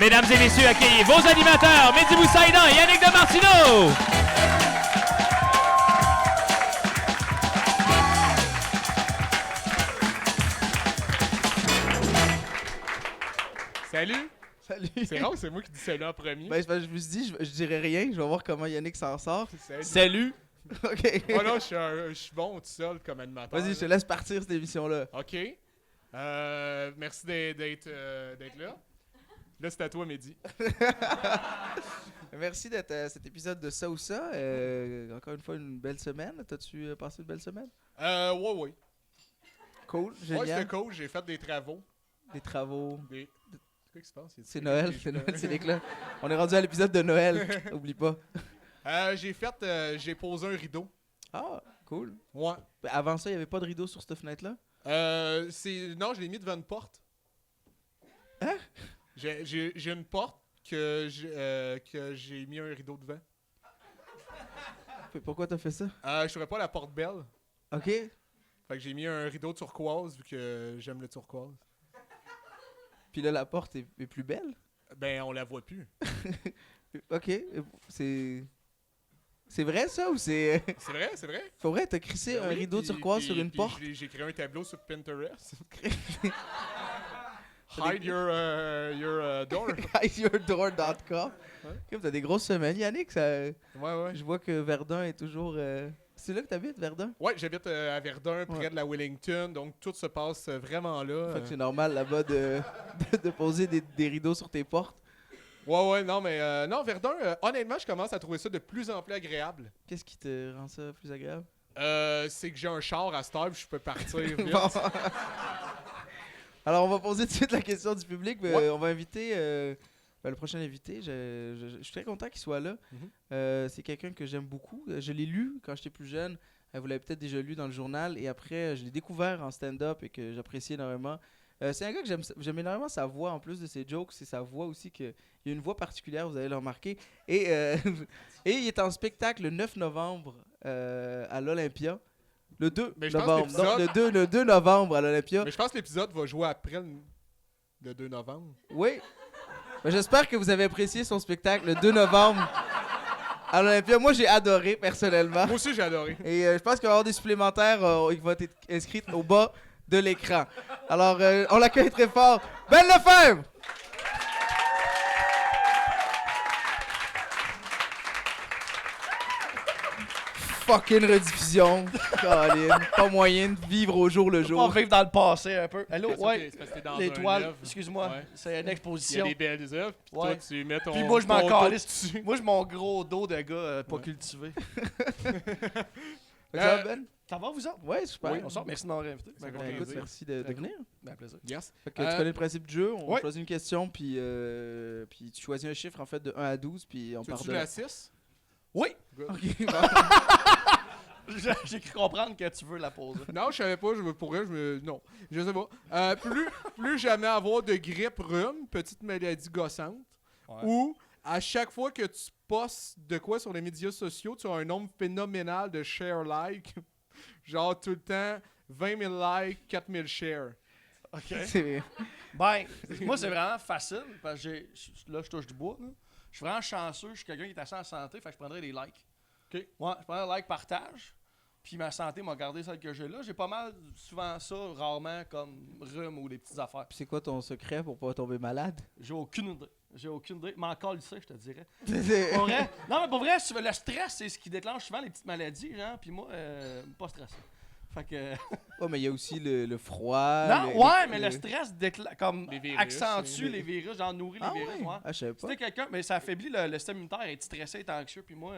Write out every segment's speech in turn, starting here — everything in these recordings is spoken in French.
Mesdames et messieurs, accueillez vos animateurs, Mehdi Boussaïdan et Yannick Damartino. Salut! Salut! C'est rare, c'est moi qui dis salut en premier. Ben, je me suis dit, je dirais rien, je vais voir comment Yannick s'en sort. Salut. Ok. Oh non, je suis bon tout seul comme animateur. Vas-y, je te laisse partir cette émission-là. OK. Merci d'être là. Là, c'est à toi, Mehdi. Merci d'être à cet épisode de Ça ou Ça. Encore une fois, une belle semaine. T'as-tu passé une belle semaine? Ouais. Cool, Ouais, génial. c'était cool. J'ai fait des travaux. Des travaux. Qu'est-ce qui se passe? C'est Noël, c'est l'éclat. On est rendu à l'épisode de Noël, oublie pas. J'ai posé un rideau. Ah, cool. Ouais. Ben, avant ça, il n'y avait pas de rideau sur cette fenêtre-là? Non, je l'ai mis devant une porte. Hein? J'ai une porte que j'ai mis un rideau devant. Pourquoi t'as fait ça? Je ferais pas la porte belle. Ok. Fait que j'ai mis un rideau turquoise vu que j'aime le turquoise. Puis là, la porte est plus belle? Ben, on la voit plus. Ok. C'est vrai ça ou c'est... C'est vrai. Faut vrai, t'as crissé Ben un oui, rideau turquoise sur une porte? J'ai créé un tableau sur Pinterest. Hide your door. Hideyourdoor.com. Ouais. T'as des grosses semaines, Yannick. Ça... Ouais. Je vois que Verdun est toujours... C'est là que t'habites, Verdun? Ouais, j'habite à Verdun, près de la Wellington, donc tout se passe vraiment là. Fait que c'est normal là-bas de poser des rideaux sur tes portes. Ouais, non, mais non, Verdun, honnêtement, je commence à trouver ça de plus en plus agréable. Qu'est-ce qui te rend ça plus agréable? C'est que j'ai un char à cette heure, puis je peux partir vite. Bon. Alors, on va poser tout de suite la question du public. Ouais. On va inviter le prochain invité. Je suis très content qu'il soit là. C'est quelqu'un que j'aime beaucoup. Je l'ai lu quand j'étais plus jeune. Vous l'avez peut-être déjà lu dans le journal. Et après, je l'ai découvert en stand-up et que j'apprécie énormément. C'est un gars que j'aime énormément sa voix. En plus de ses jokes, c'est sa voix aussi. Il y a une voix particulière, vous allez le remarquer. Et, et il est en spectacle le 9 novembre à l'Olympia. Le 2 Mais je pense que novembre. l'épisode- Non, le 2 novembre à l'Olympia. Mais je pense que l'épisode va jouer après le 2 novembre. Oui. Ben, j'espère que vous avez apprécié son spectacle le 2 novembre à l'Olympia. Moi, j'ai adoré, personnellement. Moi aussi, j'ai adoré. Et je pense qu'il va y avoir des supplémentaires qui vont être inscrits au bas de l'écran. Alors, on l'accueille très fort. Ben Lefebvre! Fucking rediffusion. Colin. Pas moyen de vivre au jour le On jour. va vivre dans le passé un peu. Allô, C'est ouais. parce que t'es dans L'étoile, un œuvre. excuse-moi, Ouais. c'est une Il y a exposition. des belles œuvres, puis toi, Ouais. tu mets ton Puis moi, je m'en ton dos calisse. dessus. Moi, j'ai mon gros dos de gars pas cultivé. Ça va, Ben? Ça va, vous autres? Ouais, super. Oui, on sort. Merci de m'avoir invité. Ça Ben, fait écoute, plaisir. merci de Très venir. Ben, plaisir. Yes. Fait que tu connais le principe du jeu, on ouais. choisit une question, puis tu choisis un chiffre en fait de 1 à 12, puis on Tu part veux de la là. 6? Oui! Good. Ok, bon. J'ai cru comprendre que tu veux la poser. Non, je savais pas, non, je sais pas. Plus jamais avoir de grippe rhume, petite maladie gossante, Ouais. ou à chaque fois que tu postes de quoi sur les médias sociaux, tu as un nombre phénoménal de share like. Genre tout le temps 20 000 likes, 4 000 shares. OK. C'est- Ben, moi, c'est vraiment facile. Parce que là, je touche du bois. Là. Je suis vraiment chanceux. Je suis quelqu'un qui est assez en santé. Fait que je prendrais des likes. OK. Ouais, je prendrais like, partage. Puis ma santé m'a gardé celle que j'ai là. J'ai pas mal, souvent ça, rarement comme rhume ou des petites affaires. Puis c'est quoi ton secret pour pas tomber malade? J'ai aucune idée. J'ai aucune idée. Mais encore ça, je te dirais. C'est- Pour vrai? Non, mais pour vrai, le stress, c'est ce qui déclenche souvent les petites maladies, genre. Puis moi, pas stressé. Fait que. Ouais, mais il y a aussi le froid. Non, ouais, mais le stress comme Les virus, accentue les virus, genre nourrit Ah les virus, ouais? ouais. Ah, je savais Si pas. t'es quelqu'un, mais ça affaiblit le système immunitaire, être stressé, être anxieux, puis moi,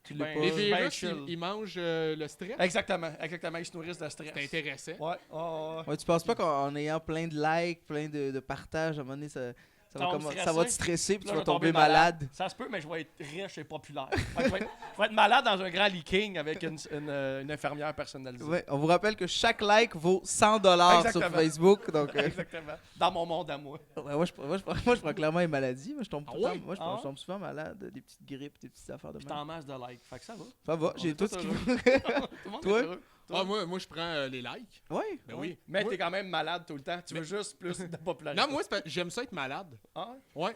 Tu l'as ben, pas. Les je suis virus, chill. ils mangent le stress. Exactement, ils se nourrissent de stress. C'est intéressant. Ouais, ouais. Ouais, tu penses pas qu'en ayant plein de likes, plein de partages, à un moment donné, ça Ça va me ça va te stresser puis Là, tu je vas vais tomber malade. Ça se peut, mais je vais être riche et populaire. Fait que je vais être malade dans un grand leaking avec une infirmière personnalisée. Ouais, on vous rappelle que chaque like vaut 100$ sur Exactement. Facebook. Donc, Exactement. Dans mon monde à moi. ouais, moi, je prends clairement les maladies. Moi, je tombe, Ah tout le temps- ouais? moi, je Ah tombe souvent malade. Des petites grippes, des petites affaires de Puis mal. t'en masses de likes. Fait que ça va. Ça va, On j'ai est tout tous ce qu'il heureux. faut. Tout le monde Toi? est heureux. Ah, moi, je prends les likes. Ouais. Ben oui. Mais Moi- t'es quand même malade tout le temps. Tu veux juste plus de popularité. Non, moi, j'aime ça être malade. Ah, Ouais.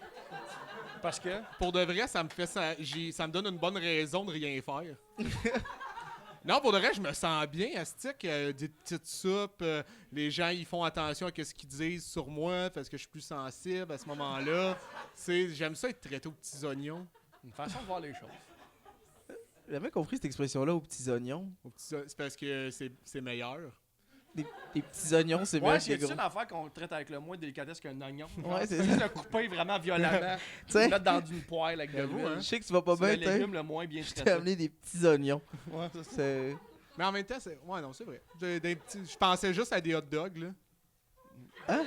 parce que... Pour de vrai, ça me donne une bonne raison de rien faire. Non, pour de vrai, je me sens bien, Astic. Des petites soupes, les gens, ils font attention à ce qu'ils disent sur moi parce que je suis plus sensible à ce moment-là. J'aime ça être traité aux petits oignons. Une façon de voir les choses. J'ai jamais compris cette expression-là aux petits oignons. C'est parce que c'est meilleur. Les petits oignons, c'est bien Ouais, que c'est gros. une affaire qu'on traite avec le moins de délicatesse qu'un oignon. Ouais, c'est juste le couper vraiment violemment. Tu sais, Le mettre dans une poêle avec de J'avoue, l'huile. hein. je sais que tu vas pas C'est bien, le t'sais. légume le moins bien Je t'ai traité. amené des petits oignons. Ouais. C'est... Mais en même temps, ouais, non, c'est vrai. Je pensais juste à des hot dogs, là. Hein?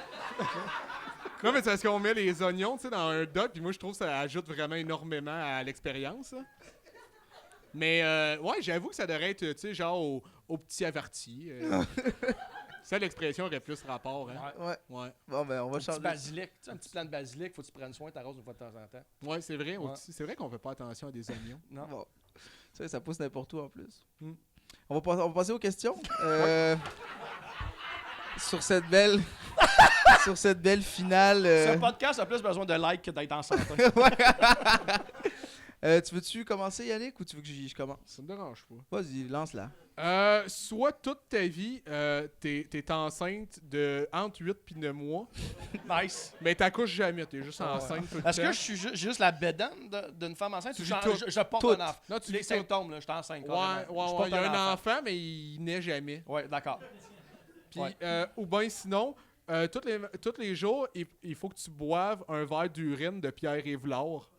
Non, mais c'est parce qu'on met les oignons, tu sais, dans un hot dog, puis moi, je trouve que ça ajoute vraiment énormément à l'expérience, là. Mais, ouais, j'avoue que ça devrait être, tu sais, genre au petit averti. Ça, l'expression aurait plus rapport, hein. Ouais. Ouais. Ouais. Bon, ben, on va Un petit changer. basilic, tu sais, un petit plant de basilic, faut que tu prennes soin, t'arroses une fois de temps en temps. Ouais, c'est vrai. Ouais. C'est vrai qu'on fait pas attention à des oignons. Non. Bon. Ça pousse n'importe où en plus. Hmm. On va passer aux questions. Sur cette belle... sur cette belle finale... Ce podcast a plus besoin de likes que d'être en santé. Tu veux-tu commencer, Yannick, ou tu veux que je commence? Ça me dérange pas. Vas-y, lance-la. Soit toute ta vie, t'es enceinte de entre 8 et 9 mois, Nice. mais t'accouches jamais, t'es juste Ah ouais. enceinte tout le temps. Est-ce que je suis juste la bédane d'une femme enceinte Tu ou vis tout. je porte Tout. un enfant? Non, tu Les vis tout. symptômes, là, je suis enceinte. Ouais, carrément. Je ouais, porte il y a un enfant, mais il naît jamais. Ouais, d'accord. Puis, Ouais. ou bien sinon, tous les jours, il faut que tu boives un verre d'urine de Pierre Yvelard.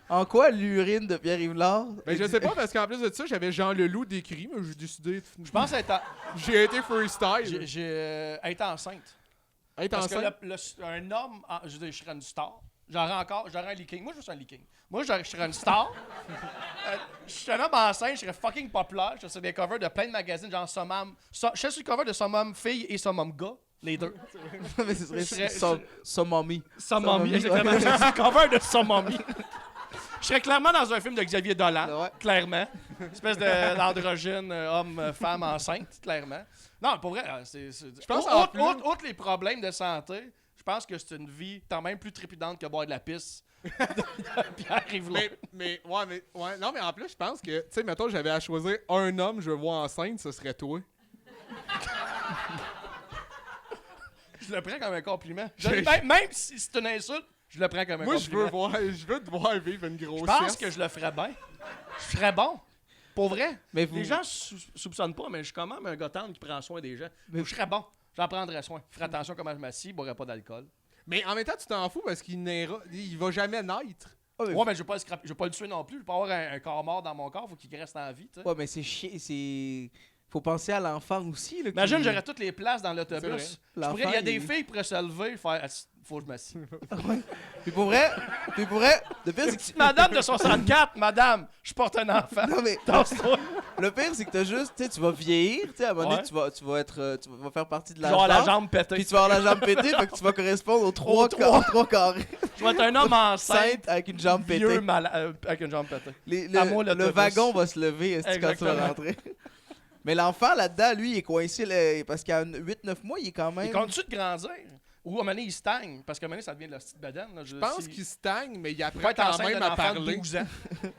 En quoi l'urine de Pierre Yvelard? Ben, je sais pas, parce qu'en plus de ça, j'avais Jean Leloup décrit, mais j'ai décidé. Je pense être, J'ai été freestyle. être enceinte. Être Parce que enceinte. un homme, je veux dire, je serais une star. J'aurais un leaking. Moi, je suis un leaking. Moi, je serais une star. Je suis un homme enceinte, je serais fucking populaire. Je serais des covers de plein de magazines, genre Summum. Je serais sur le cover de Summum Fille et Summum Gars, les deux. Mais ce Je serait serais- Somami. Summum, exactement. Je serais sur le cover de Summum. Je serais clairement dans un film de Xavier Dolan, Ouais. clairement. Une espèce d'androgyne, homme, femme enceinte, clairement. Non, pour vrai, je pense en plus- outre les problèmes de santé, je pense que c'est une vie quand même plus trépidante que boire de la pisse de Pierre Yvelard. Non, mais en plus, je pense que, tu sais, mettons, j'avais à choisir un homme, je veux voir enceinte, ce serait toi. Je le prends comme un compliment. J'ai- Même si c'est une insulte, je le prends comme un Moi, je compliment. veux te voir vivre une Je grossesse. pense que je le ferais bien. Je ferais bon. Pour vrai. Mais vous... Les gens soupçonnent pas, mais je suis quand même un gars tendre qui prend soin des gens. Mais- Je serais bon. J'en prendrais soin. Je ferais attention comment je m'assis, je boirais pas d'alcool. Mais en même temps, tu t'en fous parce il va jamais naître. Ouais, mais, Ouais, mais je vais pas le tuer non plus. Je vais pas avoir un corps mort dans mon corps, faut qu'il reste en vie, tu sais. ouais, mais c'est chiant. Faut penser à l'enfant aussi. Là, Imagine, qui- j'aurais toutes les places dans C'est l'autobus. vrai. Il y L'enfant, a des il- filles qui pourraient se lever et faire faut que je m'assis. Puis pour vrai, le pire, c'est que tu... Madame de 64, madame, je porte un enfant. Non, mais Tasse-toi. le pire, c'est que t'as juste, tu sais, tu vas vieillir, tu sais, à un moment donné, Ouais. tu vas être, tu vas faire partie de la Genre la jambe pétée. puis tu vas avoir la jambe pétée, fait que tu vas correspondre aux trois carrés Je vais être un homme enceinte, sainte avec une jambe pétée. vieux, avec une jambe pétée. Le l'autobus. wagon va se lever est-ce que quand tu vas Exactement. rentrer. Mais l'enfant là-dedans, lui, il est coincé là, parce qu'à 8-9 mois, il est quand même. Il continue de grandir. Ou à un moment donné, il stagne. Parce qu'à un moment donné, ça devient de la petite bedaine. Je pense qu'il stagne, mais il peut apprend être quand enceinte même d'un à enfant de parler. 12 ans.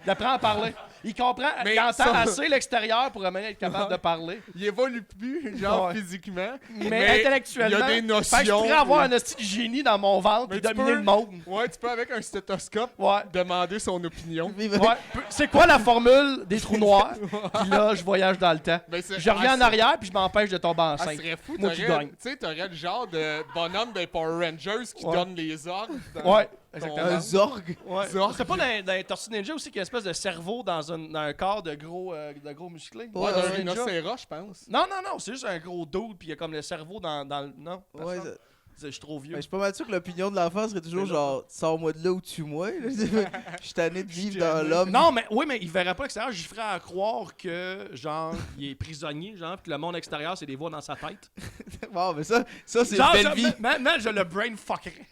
Il apprend à parler. Il comprend, Mais il entend ça- assez l'extérieur pour amener être capable de parler. Il évolue plus, genre Ouais. physiquement. Mais intellectuellement, il y a des fait que notions. je pourrais avoir un hostie de génie dans mon ventre Mais et tu dominer peux- le monde. Ouais, tu peux avec un stéthoscope Ouais. demander son opinion. Ouais. C'est quoi la formule des trous noirs? Puis là, je voyage dans le temps. Ben, c'est- Je reviens en c'est- arrière puis je m'empêche de tomber Ah, enceinte. serait fou, Moi qui t'aurais gagne. tu sais, t'aurais le genre de bonhomme des Power Rangers qui Ouais. donne les ordres. dans- Ouais, Un exactement. zorg. Ouais. Zorg. C'est pas dans les Tortues Ninja aussi qu'il y a une espèce de cerveau dans un corps de gros musclés? Ouais, Ouais, d'un ouais. rhinocéros, je pense. Non, c'est juste un gros dude puis il y a comme le cerveau dans le... Non, Ouais, personne? Je suis trop vieux. mais je suis pas mal sûr que l'opinion de l'enfant serait toujours genre sors-moi de là ou tue-moi. là. Je suis tanné de vivre dans l'homme. Non, mais oui, mais il verrait pas l'extérieur. J'y ferais à croire que, genre, il est prisonnier, genre, puis que le monde extérieur, c'est des voix dans sa tête. Bon, mais ça c'est une Genre, belle vie. Maintenant, je le brain fuckerais.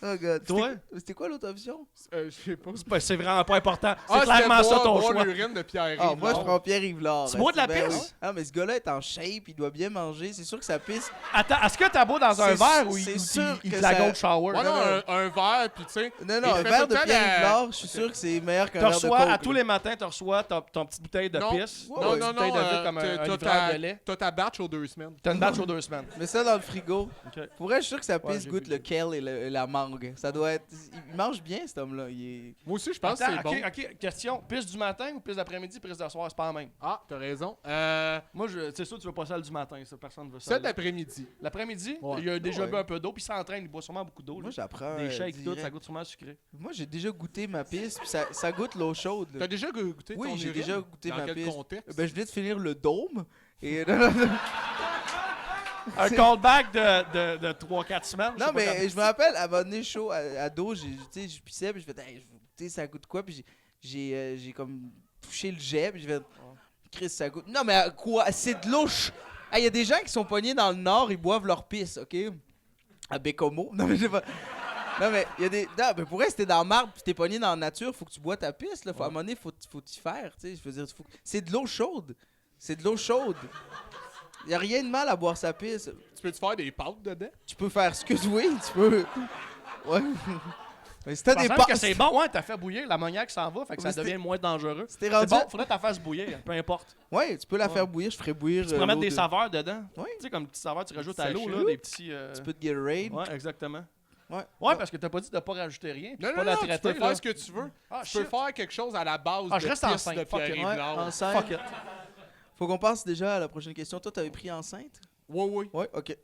Oh god. Toi? C'était quoi l'autre option? Je sais pas. C'est vraiment pas important. C'est Ah, clairement c'était ça ton boire choix. l'urine de Pierre. Ah, moi, je prends Pierre-Yves Lard. Tu bois de la Ben pisse? oui. Ah, mais ce gars-là est en shape, il doit bien manger. C'est sûr que ça pisse. Attends, est-ce que t'as beau dans un C'est verre ou c'est il sûr te que la ça- gold shower? Ouais, Non, non, un verre, puis tu sais. Non, non, Il un fait verre tout de le temps Pierre-Yves la- Lard, je suis sûr que c'est meilleur qu'un Tu verre de reçois, coke. à tous les matins, tu reçois ton petite bouteille de Non. pisse. Ouais, Non, ouais, non, une bouteille non, de vie comme un t'as livreur de lait. t'as ta batch aux 2 semaines. T'as une batch aux 2 semaines. Mets ça dans le frigo. Ok. Pour vrai, je suis sûr que sa Ouais, pisse j'ai goûte vu. le kale et la mangue. Ça doit être... Il mange bien, cet homme-là. Il est... Moi aussi, je pense que Attends, c'est bon. ok, question. Pisse du matin ou pisse d'après-midi, pisse de soir? C'est pas la même. Ah, t'as raison. Moi, c'est sûr que tu veux pas celle du matin, ça. Personne veut ça. Celle d'après-midi. L'après-midi, Ouais. il a déjà Ouais. bu un peu d'eau, puis il s'entraîne, il boit sûrement beaucoup d'eau. Moi, là. j'apprends Des shakes, tout, direct. ça goûte sûrement sucré. Moi, j'ai déjà goûté ma pisse, puis ça goûte l'eau chaude. là. T'as déjà goûté Oui, ton j'ai urine? déjà goûté Dans ma quel pisse. contexte? Ben, je venais de finir le dôme. Et... non, non, non. Un callback de 3-4 semaines. je Non, sais pas mais je me rappelle, à un moment donné, chaud, à dos, tu sais, je pissais, puis je fais, hey, je veux goûter, ça goûte quoi? Puis j'ai comme touché le jet, puis je fais, Chris, ça goûte. Non, mais quoi? C'est de l'eau. Il y a des gens qui sont pognés dans le nord, ils boivent leur pisse, OK? À Bécomo. Non, mais je sais pas. Non, mais il y a des. Non, mais pour vrai, si t'es dans le marbre, puis t'es pogné dans la nature, faut que tu bois ta pisse, là. À un moment donné, faut t'y faire, tu sais. Je veux dire, c'est de l'eau chaude. C'est de l'eau chaude. Il a rien de mal à boire sa pisse. Tu peux-tu faire des pâtes dedans? Tu peux faire ce que tu veux, tu peux. Ouais. Mais si t'as des que pâtes. c'est bon, ouais, t'as fait bouillir, l'ammoniaque s'en va, fait que Mais ça devient moins dangereux. C'était C'est rendu. bon, faudrait que t'en fasses bouillir, peu importe. Ouais, tu peux la Ouais. faire bouillir, je ferais bouillir. Tu peux mettre l'eau des de- saveurs dedans. Ouais. Tu sais, comme petits saveurs, tu rajoutes Des à l'eau, sachets. là, des petits. Un peu de Gatorade. Ouais, exactement. Ouais. Ouais, parce que t'as pas dit de pas rajouter rien, puis Non, pas non, la non, tu traiter. peux là. faire ce que tu veux. Ah, Tu peux shit. faire quelque chose à la base Ah, je de reste pisse enceinte, de fuck it. Pierre-Yves Ouais, Lard. enceinte. Fuck it. Faut qu'on passe déjà à la prochaine question. Toi, t'avais pris enceinte? Oui, oui. Ouais, ok.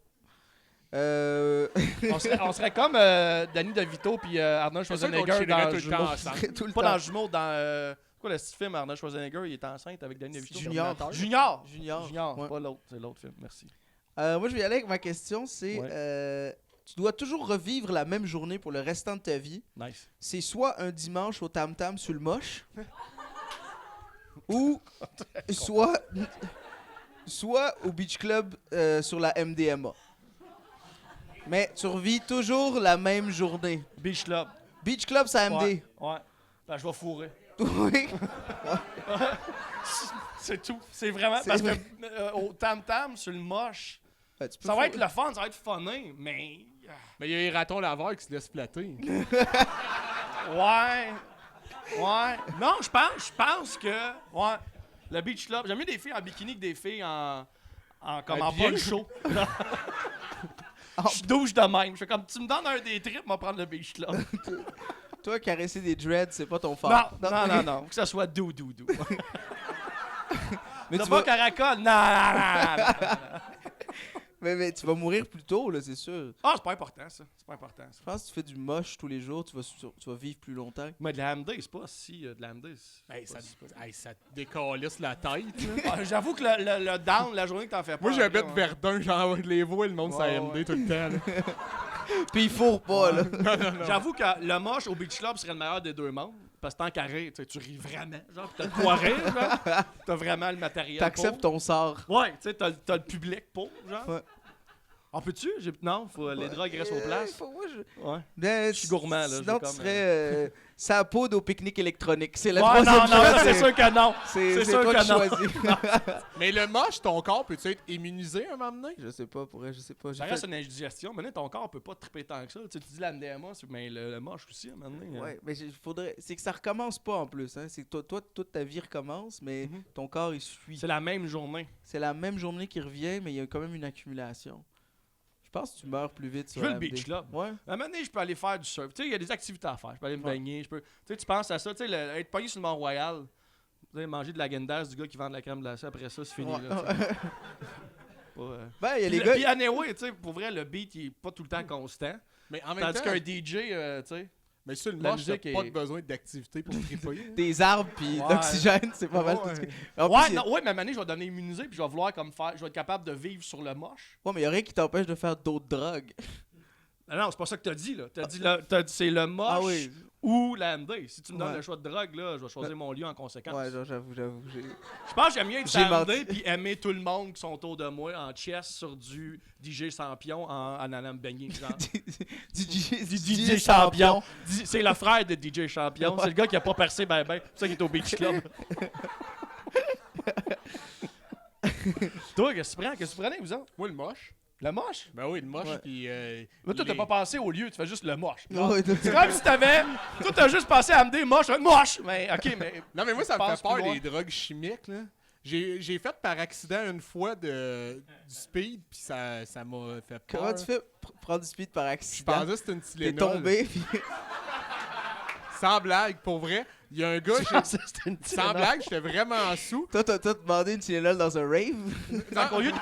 On serait comme Danny DeVito puis Arnold C'est sûr qu'on Schwarzenegger chillerait dans tout le temps Jumeaux. ensemble. Tout le Pas temps. dans Jumeaux, dans. Quoi, le petit film Arnold Schwarzenegger, il est enceinte avec Danny DeVito. Junior. Junior! Junior. Junior, Ouais. pas l'autre, c'est l'autre film, merci. Moi, je vais y aller avec ma question. C'est Ouais. tu dois toujours revivre la même journée pour le restant de ta vie. Nice. C'est soit un dimanche au Tam Tam sur le moche, ou soit au Beach Club sur la MDMA. Mais tu revis toujours la même journée. Beach Club. Beach Club, c'est AMD. Ouais. Ouais. Ben, je vais fourrer. Oui. C'est tout. C'est vraiment. C'est Parce que vrai. au Tam Tam, sur le moche, Ben, tu peux ça va faire- être le fun, ça va être funny, mais. Mais il y a les ratons laveurs qui se laissent flatter. Ouais. Ouais. Non, je pense que. Ouais. Le Beach Club. J'aime mieux des filles en bikini que des filles comme en Habillées? pole chaud. Je douche de même. Je fais comme tu me donnes un des trips, moi prendre le Beach Club. Toi, caresser des dreads, c'est pas ton fort. Non. Que ça soit doux. Mais Le tu pas vas... Caracal, non. mais tu vas mourir plus tôt, là, c'est sûr. Ah, c'est pas important, ça. C'est pas important, ça. Je pense que tu fais du moche tous les jours, tu vas vivre plus longtemps. Mais de la MD, c'est pas si. De la MD, c'est Hey, pas si- ça te décalisse la tête. là. Ah, j'avoue que le down, la journée que t'en fais pas. Moi, j'habite ouais. Verdun, j'envoie les voix et le monde Ouais, sur AMD ouais. tout le temps. là. Puis il fourre pas, là. J'avoue que le moche au Beach Club serait le meilleur des deux mondes. Parce que tant carré, tu ris vraiment. Genre, pis t'as de quoi rire, genre. T'as vraiment le matériel. T'acceptes ton sort. Pour. Ouais, tu sais, t'as le public pour, genre. Ouais. On peut-tu? Non, faut les draps restent aux places. Ouais. Je suis gourmand, là, Sinon, j'ai tu comme, serais sa poudre au pique-nique électronique. C'est la Ouais, troisième non, choix, ça, c'est sûr que non. C'est sûr toi que qui non. choisis. Mais le moche, ton corps, peut-tu être immunisé un moment donné? Je sais pas, je sais pas. J'ai Ça fait- reste une indigestion, mais là, ton corps peut pas triper tant que ça. Tu sais, tu dis la MDMA, mais le moche aussi, à un moment donné. Ouais, mais faudrait. C'est que ça recommence pas en plus. Hein. C'est que toi, toute ta vie recommence, mais Mhm. ton corps il suit. C'est la même journée. C'est la même journée qui revient, mais il y a quand même une accumulation. Je pense que tu meurs plus vite Je sur veux le AMD. Beach Club. Ouais. À un moment donné, je peux aller faire du surf. Tu sais, il y a des activités à faire. Je peux aller me Ouais. baigner. Tu sais, tu penses à ça. Tu sais, être pogné sur le Mont-Royal. Tu sais, manger de la Gendas du gars qui vend de la crème glacée. Après ça, c'est fini. Ouais. Là, tu sais. Pas, Ben, il y a Puis les gars. puis anyway, tu sais, pour vrai, le beat, il est pas tout le temps constant. Mais en même Tandis temps, qu'un DJ, tu sais. mais sur le la moche, t'as musique pas est- de besoin d'activité pour triper. Des arbres puis Ouais. d'oxygène, c'est pas mal tout Ouais. ce que... En Ouais, plus, il y a- non, ouais, mais à un moment donné, je vais devenir immunisé puis je vais vouloir comme faire. Je vais être capable de vivre sur le moche. Ouais, mais il y a rien qui t'empêche de faire d'autres drogues. Non, c'est pas ça que t'as dit, là. T'as dit c'est le moche Ah oui. ou la MD. Si tu me donnes Ouais. le choix de drogue, là, je vais choisir mon lieu en conséquence. Ouais, genre, j'avoue. Je pense que j'aime mieux être J'ai sur la menti. MD puis aimer tout le monde qui sont autour de moi en chess sur du DJ champion en allant me baigner. Genre. DJ champion. C'est le frère de DJ champion. Ouais. C'est le gars qui a pas percé ben. C'est pour ça qu'il est au Beach Club. Toi, qu'est-ce que tu prenais, vous autres? Moi, le moche. Le moche? Ben oui, le moche, Ouais. puis... Mais toi, t'as pas pensé au lieu, tu fais juste le moche. Ouais, C'est comme si t'avais. Toi, t'as juste pensé à MD, moche, moche! Mais, ok, mais. Non, mais moi, ça me Pense fait peur, plus loin. les drogues chimiques, là. J'ai fait par accident une fois du speed, puis ça m'a fait peur. Comment tu fais pour prendre du speed par Je accident? pensais que c'était une T'es Tylenol. tombé, puis Sans blague, pour vrai. Il y a un gars, C'était une sans blague, j'étais vraiment sous. toi, t'as demandé une Tylenol dans un rave? Fait qu'au lieu de,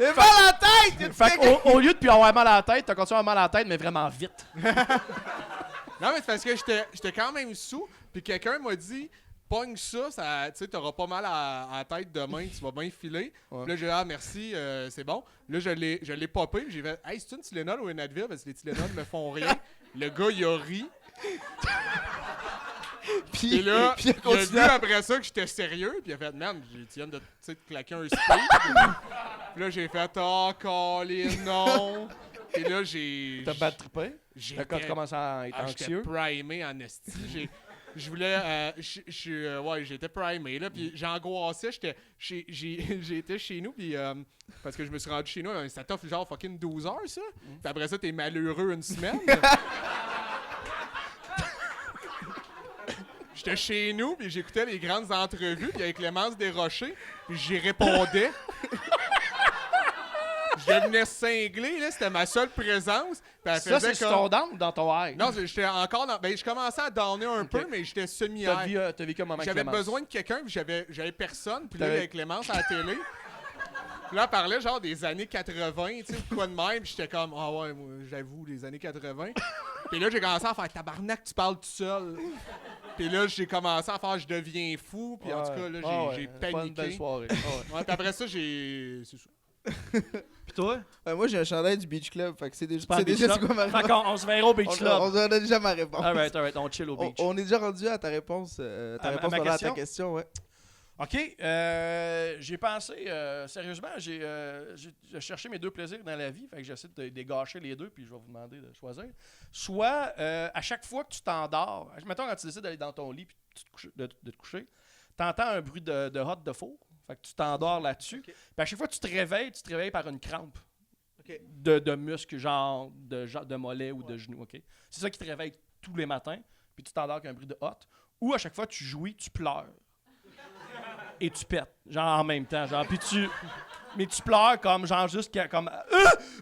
Mais pas la tête! fait qu'au lieu de puis avoir mal à la tête, t'as continué à avoir mal à la tête, mais vraiment vite. Non, mais c'est parce que j'étais quand même sous, puis quelqu'un m'a dit... Pogne ça, tu sais, t'auras pas mal à la tête demain, tu vas bien filer. Ouais. Puis là, j'ai dit, ah, merci, c'est bon. Là, je l'ai popé, puis j'ai fait, hey, c'est une Tylenol ou une Advil? Parce que les Tylenol me font rien. Le gars, il a ri. Puis Et là, puis il a il a vu continué. après ça que j'étais sérieux, puis il a fait, man, tu viens de tu sais, te claquer un speed. Puis là, j'ai fait, oh, Colin, non. Et là, T'as battu trippé? j'étais- Quand tu commences à être j'étais anxieux. primé en esti. Je voulais. Ouais, j'étais primé, là. Puis j'angoissais. J'ai été chez nous, puis. Parce que je me suis rendu chez nous, ça t'offre genre fucking 12 heures, ça. Puis après ça, t'es malheureux une semaine. J'étais chez nous, puis j'écoutais les grandes entrevues, puis avec Clémence Desrochers, puis j'y répondais. Je devenais cinglé, là, c'était ma seule présence. Puis elle Ça, faisait c'est sur comme- ton down ou dans ton high? Non, j'étais encore dans. Ben, je commençais à downer un peu, mais j'étais semi-high. T'as vécu un moment avec J'avais Clémence. besoin de quelqu'un, puis j'avais personne. Puis là, T'avais- avec Clémence à la télé. Puis là, elle parlait genre des années 80, tu sais, quoi de même. Puis j'étais comme, ah ouais, moi, j'avoue, les années 80. Puis là, j'ai commencé à faire tabarnak, tu parles tout seul. Puis là, j'ai commencé à faire je deviens fou. Puis en tout cas, là, j'ai Pas une belle paniqué. soirée. Ah ouais. Ouais, puis après ça, j'ai. C'est ça. Puis toi? Moi, j'ai un chandail du Beach Club, fait que c'est déjà, Pas c'est Beach déjà Club? c'est quoi ma Fait réponse. qu'on on se verra au Beach Club. On a déjà ma réponse. Alright, on chill au beach. On est déjà rendu à ta réponse. Ta À réponse ma pendant ta question? question, ouais. OK, j'ai pensé, sérieusement, j'ai cherché mes deux plaisirs dans la vie, fait que j'essaie de les gâcher les deux, puis je vais vous demander de choisir. Soit, à chaque fois que tu t'endors, mettons quand tu décides d'aller dans ton lit puis de te coucher, t'entends un bruit de hotte de four, fait que tu t'endors là-dessus, puis à chaque fois que tu te réveilles par une crampe Ok. de muscle, genre de mollet ou de genou, OK? C'est ça qui te réveille tous les matins, puis tu t'endors avec un bruit de hotte, ou à chaque fois que tu jouis, tu pleures. Et tu pètes, genre en même temps, genre, puis mais tu pleures comme, genre, juste comme,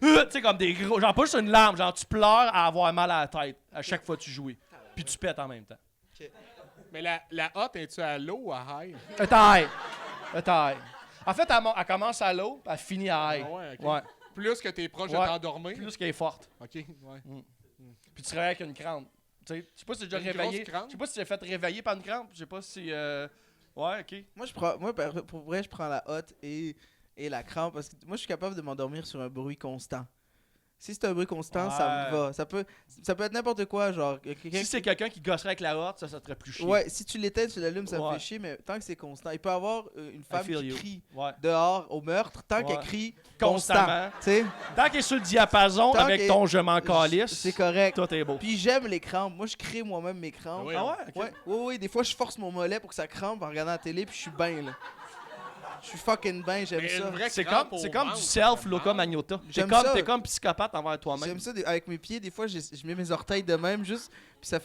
tu sais, comme des gros, genre, pas juste une larme, genre, tu pleures à avoir mal à la tête à chaque fois que tu jouis, puis tu pètes en même temps. Mais la hotte, es-tu à low ou à high? Taille. En fait, elle commence à l'eau, puis elle finit à high. Ah ouais, ok. Ouais, Plus que t'es proche de Ouais. t'endormir. plus qu'elle est forte. Ok, ouais. Puis tu te réveilles avec une crampe. Tu sais, je sais pas si t'es déjà Une réveillé. grosse crampe? Je sais pas si tu t'es fait réveiller par une crampe. Je sais pas si. Ouais, ok. Moi, pour vrai, je prends la hotte et la crampe parce que moi, je suis capable de m'endormir sur un bruit constant. Si c'est un bruit constant, ça me Ouais. va. Ça peut être n'importe quoi, genre quelqu'un. Si c'est quelqu'un qui gosserait avec la hotte, ça te ferait plus chier. Ouais, si tu l'éteins, tu l'allumes, ça me Ouais. fait chier, mais tant que c'est constant. Il peut y avoir une femme feel qui you. crie Ouais. dehors au meurtre, tant Ouais. qu'elle crie Constamment. constant. Tu sais, Tant qu'il est sur le diapason Tant avec qu'il- ton je m'en calisse, c'est correct. toi t'es beau. Puis j'aime les crampes. Moi, je crée moi-même mes crampes. Ah ouais? Ah ouais? Ok. Ouais. Des fois, je force mon mollet pour que ça crampe en regardant la télé, puis je suis bien, là. Je suis fucking bien, j'aime Mais ça. une vraie C'est crampe comme, au c'est comme ventre, du ça self fait Loca mal. Magnota. J'aime ça. T'es comme psychopathe envers toi-même. J'aime ça avec mes pieds. Des fois, je mets mes orteils de même juste, puis ça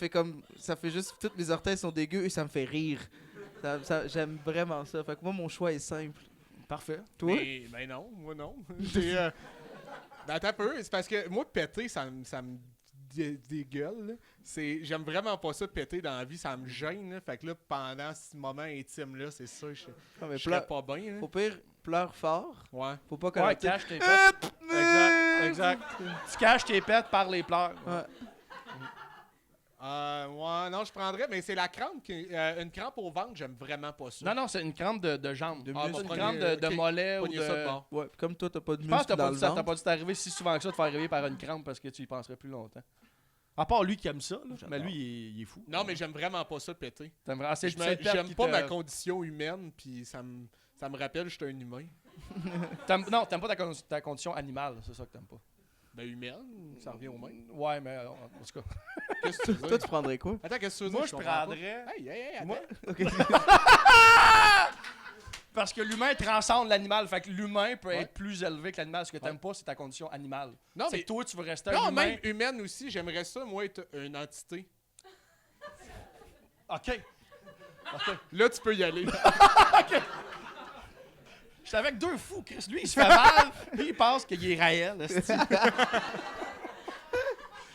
fait juste toutes mes orteils sont dégueux et ça me fait rire. J'aime vraiment ça. Fait que moi, mon choix est simple. Parfait. Toi? Mais, ben non, moi non. Ben attends un peu, c'est parce que moi, péter, ça me dégueule. Là. J'aime vraiment pas ça, péter dans la vie, ça me gêne. Là. Fait que là, pendant ce moment intime-là, c'est ça, je Non, mais serais pas bien. là. Au pire, pleure fort. Ouais. Faut pas Ouais, connecter. cache tes pètes. Exact. Tu caches tes pètes par les pleurs. Ouais. Ouais, non, je prendrais, mais c'est la crampe. Une crampe au ventre, j'aime vraiment pas ça. Non, c'est une crampe de jambe. De Ah, muscle. bon, Une prenez- crampe de ok, mollet ou pognez ça de de... bord. Ouais, comme toi, t'as pas de Je pense muscle que dans le t'as ventre. pas dû t'arriver si souvent que ça de faire arriver par une crampe parce que tu y penserais plus longtemps. À part lui qui aime ça, là. Mais lui, il est fou. Non, mais j'aime vraiment pas ça péter. T'aimes vraiment- c'est- Je me- c'est le perte J'aime qui pas te- ma condition humaine, puis ça me rappelle que je suis un humain. Non, t'aimes pas ta condition animale, c'est ça que t'aimes pas. Ben, humaine, ça revient au même. Ouais, mais en tout cas. Qu'est-ce que tu veux Toi, dire? tu prendrais quoi? Attends, qu'est-ce que tu veux dire? Moi, je comprends pas. prendrais. Hey, attends. Moi- Ok. Parce que l'humain transcende l'animal. Fait que l'humain peut Ouais. être plus élevé que l'animal. Ce que t'aimes pas, c'est ta condition animale. Non, C'est mais... que toi, tu veux rester un Non, humain. même humaine aussi, j'aimerais ça, moi, être une entité. OK. Là, tu peux y aller. Je suis avec deux fous, Chris. Lui, il se fait mal. Lui, il pense qu'il est réel. esti.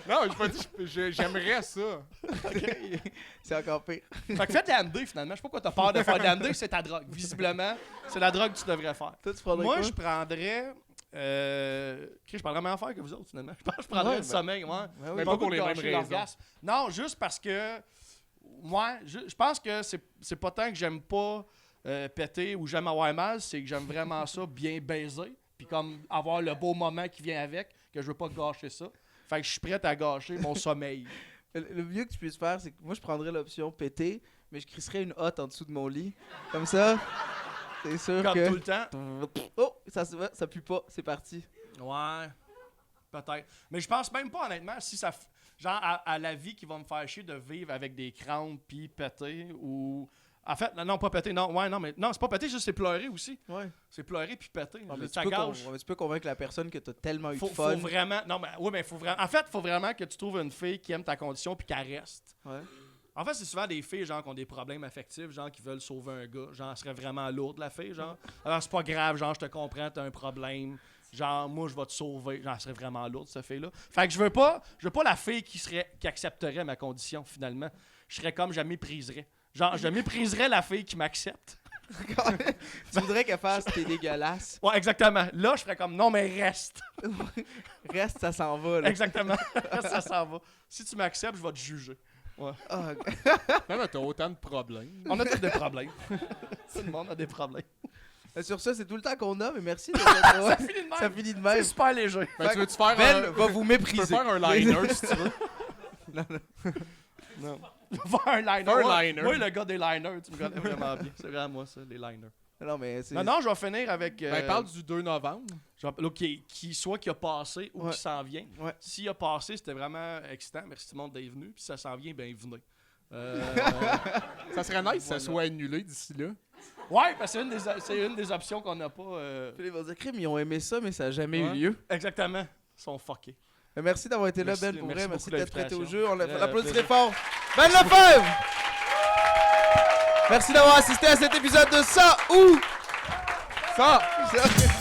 Non, je pas dit, j'aimerais ça. C'est encore pire. Fait que fais de la MD, finalement. Je sais pas pourquoi t'as peur de faire de la MD. C'est ta drogue. Visiblement, c'est la drogue que tu devrais faire. Toi, tu prendrais Moi, quoi? je prendrais... Chris, je prendrais la même affaire que vous autres, finalement. Je pense que je prendrais Ouais, le ben- sommeil, ouais. Ouais, Mais ouais. pas pour les mêmes gâcher raisons. l'orgasme. Non, juste parce que... Moi, je pense que c'est pas tant que j'aime pas péter ou j'aime avoir mal, c'est que j'aime vraiment ça bien baiser, puis comme avoir le beau moment qui vient avec, que je veux pas gâcher ça. Fait que je suis prêt à gâcher mon sommeil. Le mieux que tu puisses faire, c'est que moi, je prendrais l'option péter, mais je crisserais une hotte en dessous de mon lit. Comme ça, c'est sûr Comme que... tout le temps. Oh, ça pue pas, c'est parti. Ouais, peut-être. Mais je pense même pas, honnêtement, si ça... Genre, à la vie qui va me faire chier de vivre avec des crampes puis péter ou... En fait, non, pas péter, non. Ouais, non, mais... Non, c'est pas péter, juste c'est pleurer aussi. Ouais. C'est pleurer puis péter. Mais Ça tu, peux gâche. tu peux convaincre la personne que t'as tellement eu Faut de fun. vraiment... Non, mais... Oui, mais faut vraiment... En fait, faut vraiment que tu trouves une fille qui aime ta condition puis qu'elle reste. Ouais. En fait, c'est souvent des filles, genre, qui ont des problèmes affectifs, genre, qui veulent sauver un gars. Genre, elle serait vraiment lourde, la fille, genre. Alors, c'est pas grave, genre, je te comprends, t'as un problème. Genre, moi, je vais te sauver. Genre, elle serait vraiment lourde, cette fille-là. Fait que je veux pas la fille qui accepterait ma condition, finalement. Je serais comme, je la mépriserais. Genre, je mépriserais la fille qui m'accepte. Tu voudrais qu'elle fasse t'es dégueulasse. Ouais, exactement. Là, je ferais comme, non, mais reste. Reste, ça s'en va, là. Exactement. Ça s'en va. Si tu m'acceptes, je vais te juger. Ah, Non, mais t'as autant de problèmes. On a tous des problèmes. Tout le monde a des problèmes. sur ça, c'est tout le temps qu'on a, mais merci. Ça finit de même. Ça finit de C'est même. super léger. Ben, tu veux-tu faire Belle un... va vous Tu peux mépriser. faire un liner, si tu veux. Non. Faire un liner. Un Ouais, liner. Moi, le gars des liners, tu me connais vraiment bien. C'est vraiment moi, ça, les liners. Non, mais c'est... Non, je vais finir avec. Ben, parle du 2 novembre. Soit qui a passé ou Ouais. qui s'en vient. Ouais. S'il a passé, c'était vraiment excitant. Merci tout le monde d'être venu. Puis ça s'en vient, ben venez. Ça serait nice que ça Voilà. soit annulé d'ici là. Ouais, parce que c'est une des options qu'on n'a pas. Philippe va dire, crime, ils ont aimé ça, mais ça n'a jamais Ouais. eu lieu. Exactement. Ils sont fuckés. Merci d'avoir été là, Merci- Ben, pour vrai. merci Merci beaucoup de d'être prêté au l'invitation. jeu. On Plaisir. l'applaudit fort. Ben Lefebvre! Merci d'avoir assisté à cet épisode de Ça ou... Ça! Ça-